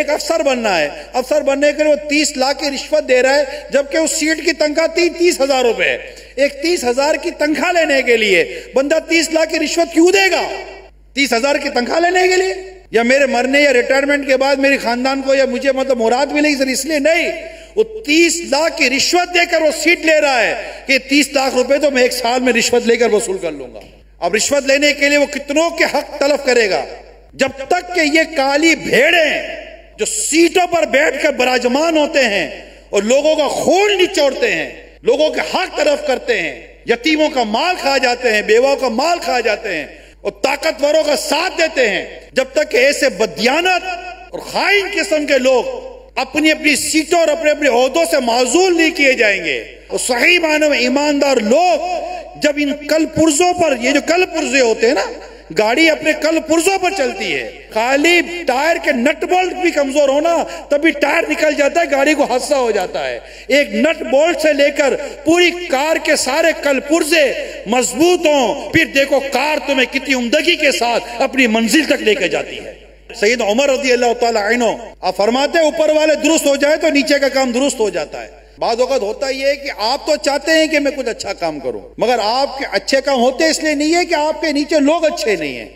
ایک افسر بننا ہے، افسر بننے کے لیے وہ 30 لاکھ کی رشوت دے رہا ہے، جبکہ اس سیٹ کی تنخواہ 30,000 روپے ہے۔ ایک 30,000 کی تنخواہ لینے کے لیے بندہ 30 لاکھ کی رشوت کیوں دے گا؟ 30,000 کی تنخواہ لینے کے لیے؟ یا میرے مرنے یا ریٹائرمنٹ کے بعد میری خاندان کو یا مجھے مراد ملے گی سر، اس لیے نہیں۔ وہ 30 لاکھ کی رشوت دے کر وہ سیٹ لے رہا ہے کہ 30 لاکھ روپے تو میں ایک سال میں رشوت لے کر وصول کر لوں گا۔ اب رشوت لینے کے لیے وہ کتنوں کے حق تلف کرے گا؟ جب تک کہ یہ کالی بھیڑیں جو سیٹوں پر بیٹھ کر براجمان ہوتے ہیں اور لوگوں کا خون نچوڑتے ہیں، لوگوں کے حق تلف کرتے ہیں، یتیموں کا مال کھا جاتے ہیں، بیواؤں کا مال کھا جاتے ہیں اور طاقتوروں کا ساتھ دیتے ہیں، جب تک کہ ایسے بددیانت اور خائن قسم کے لوگ اپنی اپنی سیٹوں اور اپنے اپنے عہدوں سے معزول نہیں کیے جائیں گے، اور صحیح معنوں میں ایماندار لوگ جب ان کل پرزوں پر، یہ جو کل پرزے ہوتے ہیں نا، گاڑی اپنے کل پرزوں پر چلتی ہے، خالی ٹائر کے نٹ بولٹ بھی کمزور ہونا تبھی ٹائر نکل جاتا ہے، گاڑی کو حادثہ ہو جاتا ہے۔ ایک نٹ بولٹ سے لے کر پوری کار کے سارے کل پرزے مضبوط ہوں، پھر دیکھو کار تمہیں کتنی عمدگی کے ساتھ اپنی منزل تک لے کے جاتی ہے۔ سید عمر رضی اللہ تعالیٰ عنہ آپ فرماتے ہیں اوپر والے درست ہو جائے تو نیچے کا کام درست ہو جاتا ہے۔ بعض اوقات ہوتا یہ ہے کہ آپ تو چاہتے ہیں کہ میں کچھ اچھا کام کروں، مگر آپ کے اچھے کام ہوتے اس لیے نہیں ہے کہ آپ کے نیچے لوگ اچھے نہیں ہیں۔